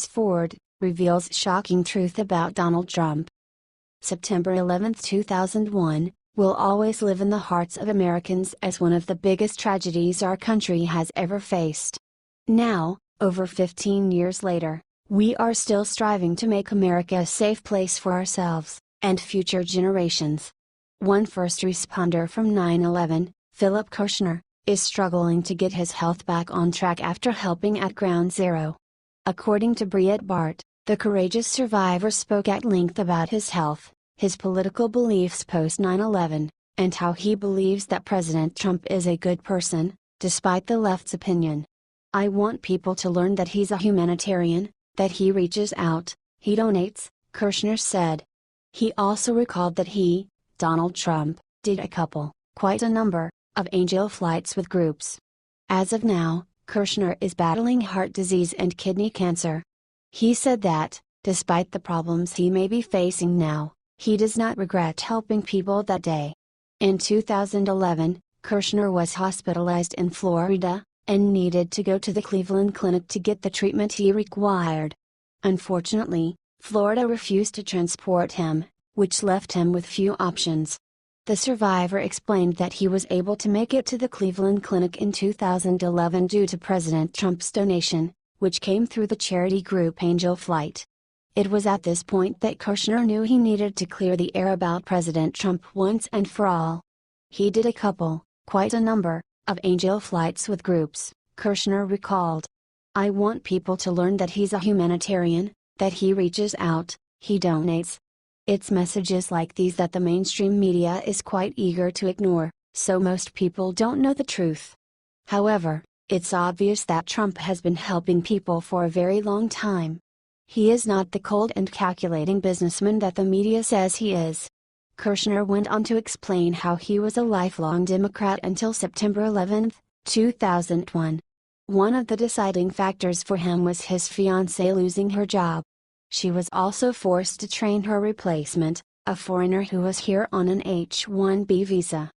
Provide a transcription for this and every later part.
Ford, reveals shocking truth about Donald Trump. September 11, 2001, will always live in the hearts of Americans as one of the biggest tragedies our country has ever faced. Now, over 15 years later, we are still striving to make America a safe place for ourselves and future generations. One first responder from 9/11, Philip Kirshner, is struggling to get his health back on track after helping at Ground Zero. According to Breitbart, the courageous survivor spoke at length about his health, his political beliefs post 9/11, and how he believes that President Trump is a good person, despite the left's opinion. "I want people to learn that he's a humanitarian, that he reaches out, he donates," Kirshner said. He also recalled that he, Donald Trump, did quite a number, of angel flights with groups. As of now, Kirshner is battling heart disease and kidney cancer. He said that, despite the problems he may be facing now, he does not regret helping people that day. In 2011, Kirshner was hospitalized in Florida, and needed to go to the Cleveland Clinic to get the treatment he required. Unfortunately, Florida refused to transport him, which left him with few options. The survivor explained that he was able to make it to the Cleveland Clinic in 2011 due to President Trump's donation, which came through the charity group Angel Flight. It was at this point that Kirshner knew he needed to clear the air about President Trump once and for all. He did quite a number, of angel flights with groups, Kirshner recalled. "I want people to learn that he's a humanitarian, that he reaches out, he donates." It's messages like these that the mainstream media is quite eager to ignore, so most people don't know the truth. However, it's obvious that Trump has been helping people for a very long time. He is not the cold and calculating businessman that the media says he is. Kirshner went on to explain how he was a lifelong Democrat until September 11, 2001. One of the deciding factors for him was his fiancée losing her job. She was also forced to train her replacement, a foreigner who was here on an H-1B visa.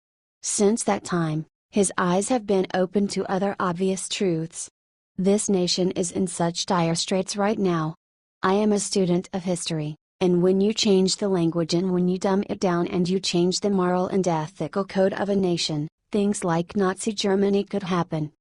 Since that time, his eyes have been opened to other obvious truths. This nation is in such dire straits right now. I am a student of history, and when you change the language and when you dumb it down and you change the moral and ethical code of a nation, things like Nazi Germany could happen.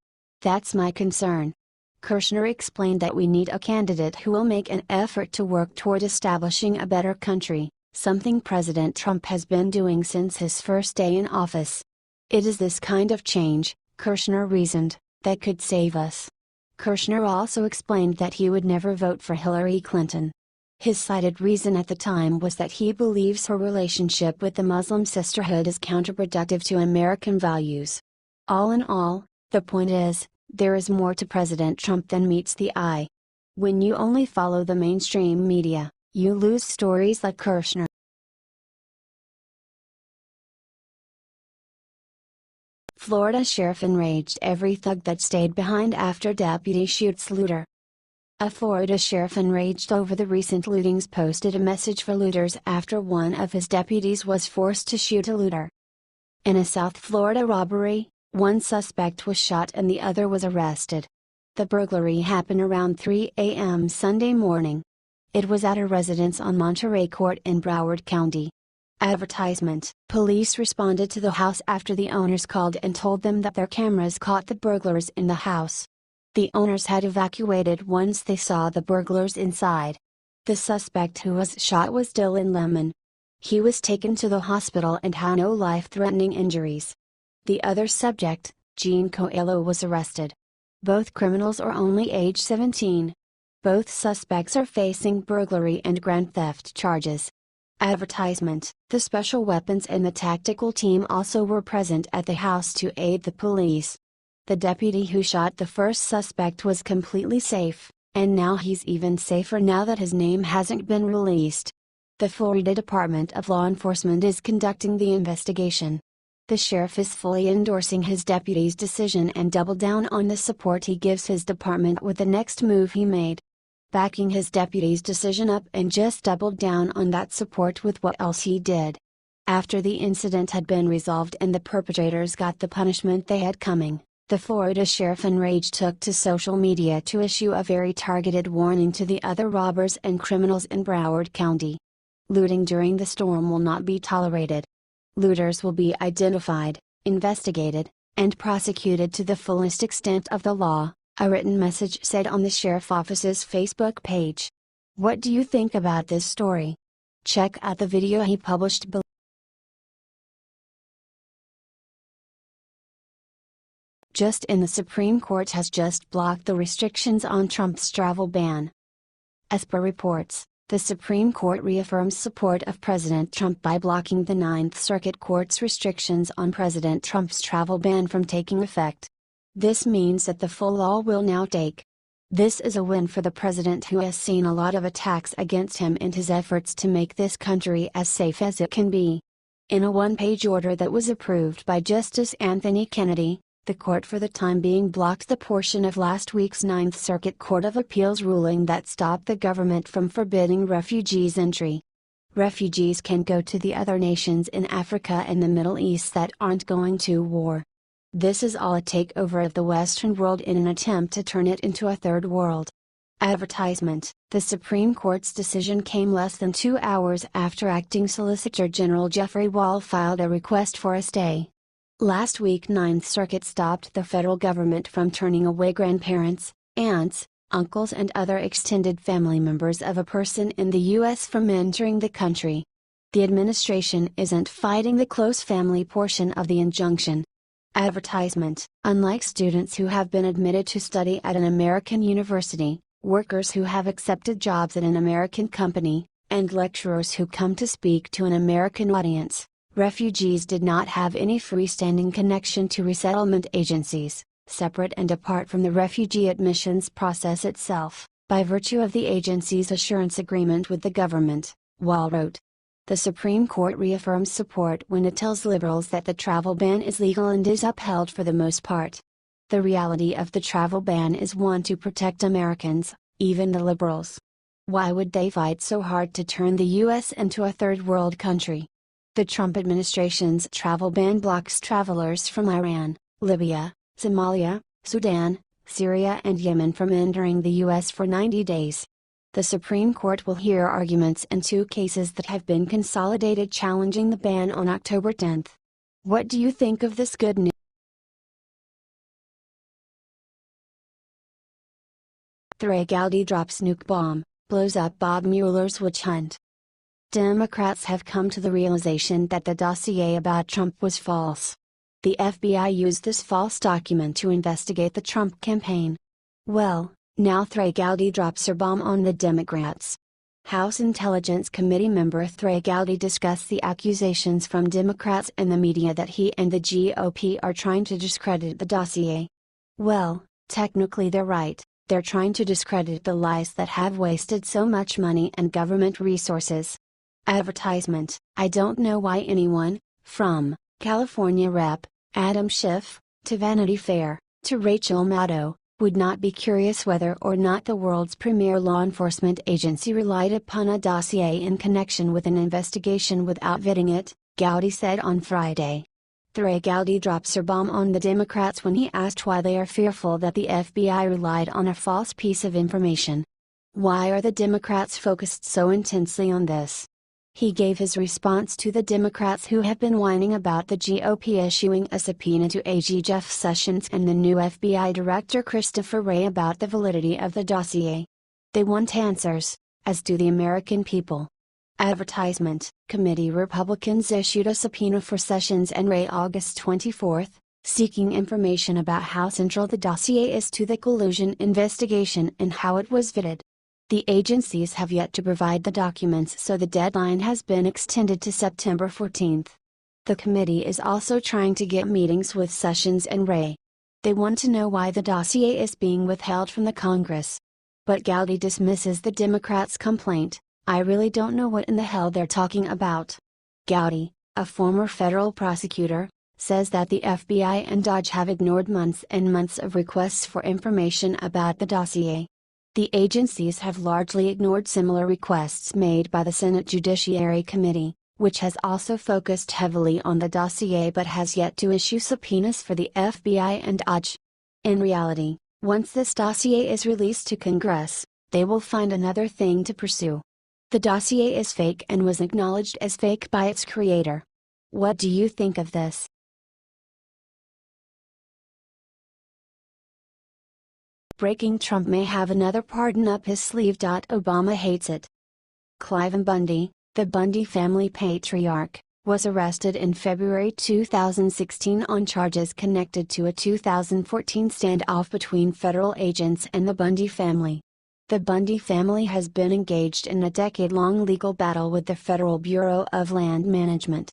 That's my concern. Kirshner explained that we need a candidate who will make an effort to work toward establishing a better country, something President Trump has been doing since his first day in office. It is this kind of change, Kirshner reasoned, that could save us. Kirshner also explained that he would never vote for Hillary Clinton. His cited reason at the time was that he believes her relationship with the Muslim Sisterhood is counterproductive to American values. All in all, the point is, there is more to President Trump than meets the eye. When you only follow the mainstream media, you lose stories like Kirshner. Florida sheriff enraged every thug that stayed behind after deputy shoots looter. A Florida sheriff enraged over the recent lootings posted a message for looters after one of his deputies was forced to shoot a looter. In a South Florida robbery, one suspect was shot and the other was arrested. The burglary happened around 3 a.m. Sunday morning. It was at a residence on Monterey Court in Broward County. Advertisement: Police responded to the house after the owners called and told them that their cameras caught the burglars in the house. The owners had evacuated once they saw the burglars inside. The suspect who was shot was Dylan Lemon. He was taken to the hospital and had no life-threatening injuries. The other subject, Gene Coelho, was arrested. Both criminals are only age 17. Both suspects are facing burglary and grand theft charges. Advertisement: The special weapons and the tactical team also were present at the house to aid the police. The deputy who shot the first suspect was completely safe, and now he's even safer now that his name hasn't been released. The Florida Department of Law Enforcement is conducting the investigation. The sheriff is fully endorsing his deputy's decision and doubled down on the support he gives his department with the next move he made. Backing his deputy's decision up and just doubled down on that support with what else he did. After the incident had been resolved and the perpetrators got the punishment they had coming, The Florida sheriff Enraged took to social media to issue a very targeted warning to the other robbers and criminals in Broward County. Looting during the storm will not be tolerated. Looters will be identified, investigated, and prosecuted to the fullest extent of the law, a written message said on the sheriff's office's Facebook page. What do you think about this story? Check out the video he published below. Just in, the Supreme Court has just blocked the restrictions on Trump's travel ban. As per reports, the Supreme Court reaffirms support of President Trump by blocking the Ninth Circuit Court's restrictions on President Trump's travel ban from taking effect. This means that the full law will now take. This is a win for the president, who has seen a lot of attacks against him and his efforts to make this country as safe as it can be. In a one-page order that was approved by Justice Anthony Kennedy, the court for the time being blocked the portion of last week's Ninth Circuit Court of Appeals ruling that stopped the government from forbidding refugees entry. Refugees can go to the other nations in Africa and the Middle East that aren't going to war. This is all a takeover of the Western world in an attempt to turn it into a third world. Advertisement. The Supreme Court's decision came less than 2 hours after Acting Solicitor General Jeffrey Wall filed a request for a stay. Last week, Ninth Circuit stopped the federal government from turning away grandparents, aunts, uncles and other extended family members of a person in the U.S. from entering the country. The administration isn't fighting the close family portion of the injunction. Advertisement. Unlike students who have been admitted to study at an American university, workers who have accepted jobs at an American company, and lecturers who come to speak to an American audience, refugees did not have any freestanding connection to resettlement agencies, separate and apart from the refugee admissions process itself, by virtue of the agency's assurance agreement with the government, Wall wrote. The Supreme Court reaffirms support when it tells liberals that the travel ban is legal and is upheld for the most part. The reality of the travel ban is one to protect Americans, even the liberals. Why would they fight so hard to turn the U.S. into a third world country? The Trump administration's travel ban blocks travelers from Iran, Libya, Somalia, Sudan, Syria and Yemen from entering the U.S. for 90 days. The Supreme Court will hear arguments in 2 cases that have been consolidated challenging the ban on October 10. What do you think of this good news? Enraged drops nuke bomb, blows up Bob Mueller's witch hunt. Democrats have come to the realization that the dossier about Trump was false. The FBI used this false document to investigate the Trump campaign. Well, now Enraged drops her bomb on the Democrats. House Intelligence Committee member Enraged discussed the accusations from Democrats and the media that he and the GOP are trying to discredit the dossier. Well, technically they're right, they're trying to discredit the lies that have wasted so much money and government resources. Advertisement. I don't know why anyone, from California Rep. Adam Schiff, to Vanity Fair, to Rachel Maddow, would not be curious whether or not the world's premier law enforcement agency relied upon a dossier in connection with an investigation without vetting it, Gowdy said on Friday. Enraged drops her bomb on the Democrats when he asked why they are fearful that the FBI relied on a false piece of information. Why are the Democrats focused so intensely on this? He gave his response to the Democrats who have been whining about the GOP issuing a subpoena to AG Jeff Sessions and the new FBI Director Christopher Wray about the validity of the dossier. They want answers, as do the American people. Advertisement. Committee Republicans issued a subpoena for Sessions and Wray August 24, seeking information about how central the dossier is to the collusion investigation and how it was vetted. The agencies have yet to provide the documents, so the deadline has been extended to September 14. The committee is also trying to get meetings with Sessions and Wray. They want to know why the dossier is being withheld from the Congress. But Gowdy dismisses the Democrats' complaint. I really don't know what in the hell they're talking about. Gowdy, a former federal prosecutor, says that the FBI and DOJ have ignored months and months of requests for information about the dossier. The agencies have largely ignored similar requests made by the Senate Judiciary Committee, which has also focused heavily on the dossier but has yet to issue subpoenas for the FBI and OJ. In reality, once this dossier is released to Congress, they will find another thing to pursue. The dossier is fake and was acknowledged as fake by its creator. What do you think of this? Breaking: Trump may have another pardon up his sleeve. Obama hates it. Cliven Bundy, the Bundy family patriarch, was arrested in February 2016 on charges connected to a 2014 standoff between federal agents and the Bundy family. The Bundy family has been engaged in a decade-long legal battle with the Federal Bureau of Land Management.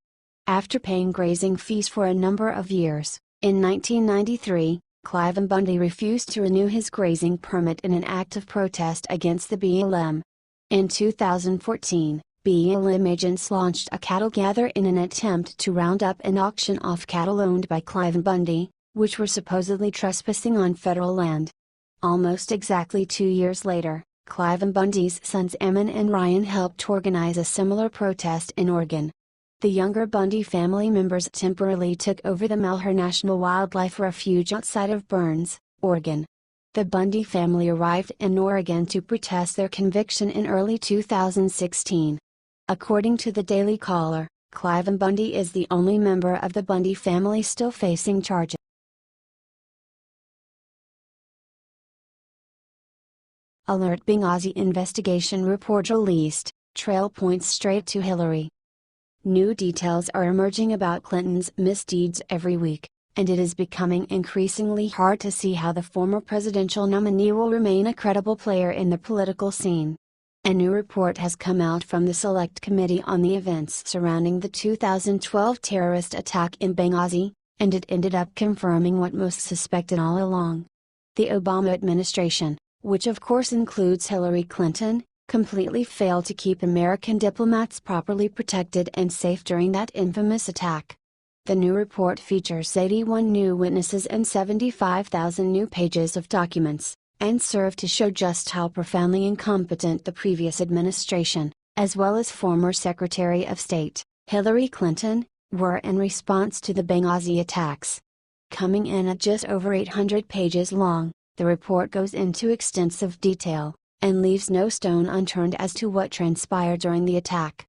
After paying grazing fees for a number of years, in 1993, Cliven Bundy refused to renew his grazing permit in an act of protest against the BLM. In 2014, BLM agents launched a cattle gather in an attempt to round up and auction off cattle owned by Cliven Bundy, which were supposedly trespassing on federal land. Almost exactly 2 years later, Cliven Bundy's sons Ammon and Ryan helped organize a similar protest in Oregon. The younger Bundy family members temporarily took over the Malheur National Wildlife Refuge outside of Burns, Oregon. The Bundy family arrived in Oregon to protest their conviction in early 2016. According to the Daily Caller, Cliven Bundy is the only member of the Bundy family still facing charges. Alert: Benghazi investigation report released, trail points straight to Hillary. New details are emerging about Clinton's misdeeds every week, and it is becoming increasingly hard to see how the former presidential nominee will remain a credible player in the political scene. A new report has come out from the Select Committee on the events surrounding the 2012 terrorist attack in Benghazi, and it ended up confirming what most suspected all along. The Obama administration, which of course includes Hillary Clinton, completely failed to keep American diplomats properly protected and safe during that infamous attack. The new report features 81 new witnesses and 75,000 new pages of documents, and served to show just how profoundly incompetent the previous administration, as well as former Secretary of State, Hillary Clinton, were in response to the Benghazi attacks. Coming in at just over 800 pages long, the report goes into extensive detail, and leaves no stone unturned as to what transpired during the attack.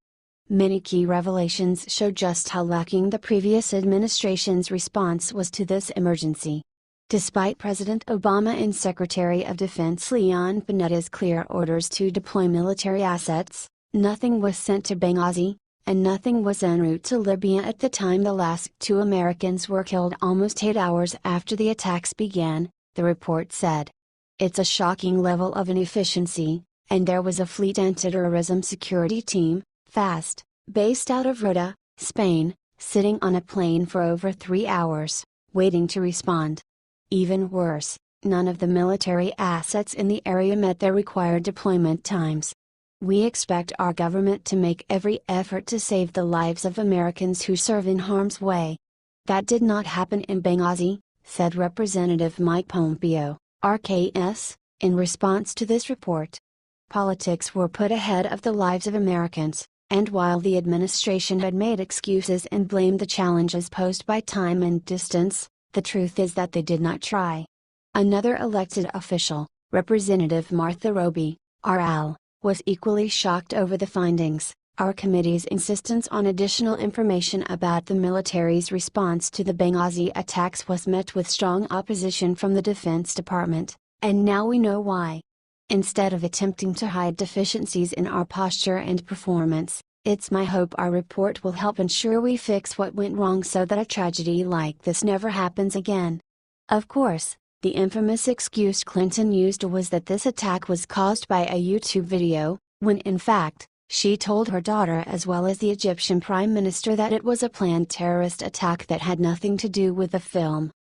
Many key revelations show just how lacking the previous administration's response was to this emergency. Despite President Obama and Secretary of Defense Leon Panetta's clear orders to deploy military assets, nothing was sent to Benghazi, and nothing was en route to Libya at the time the last 2 Americans were killed almost 8 hours after the attacks began, the report said. It's a shocking level of inefficiency, and there was a fleet anti-terrorism security team, FAST, based out of Rota, Spain, sitting on a plane for over 3 hours, waiting to respond. Even worse, none of the military assets in the area met their required deployment times. We expect our government to make every effort to save the lives of Americans who serve in harm's way. That did not happen in Benghazi, said Representative Mike Pompeo, RKS, in response to this report. Politics were put ahead of the lives of Americans, and while the administration had made excuses and blamed the challenges posed by time and distance, the truth is that they did not try. Another elected official, Representative Martha Roby, RL, was equally shocked over the findings. Our committee's insistence on additional information about the military's response to the Benghazi attacks was met with strong opposition from the Defense Department, and now we know why. Instead of attempting to hide deficiencies in our posture and performance, it's my hope our report will help ensure we fix what went wrong so that a tragedy like this never happens again. Of course, the infamous excuse Clinton used was that this attack was caused by a YouTube video, when in fact, she told her daughter as well as the Egyptian Prime Minister that it was a planned terrorist attack that had nothing to do with the film.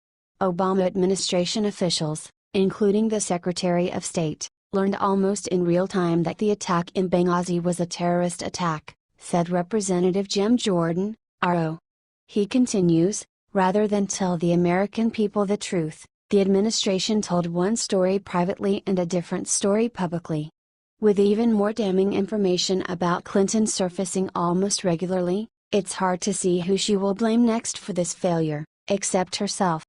Obama administration officials, including the Secretary of State, learned almost in real time that the attack in Benghazi was a terrorist attack, said Representative Jim Jordan, RO. He continues, rather than tell the American people the truth, the administration told one story privately and a different story publicly. With even more damning information about Clinton surfacing almost regularly, it's hard to see who she will blame next for this failure, except herself.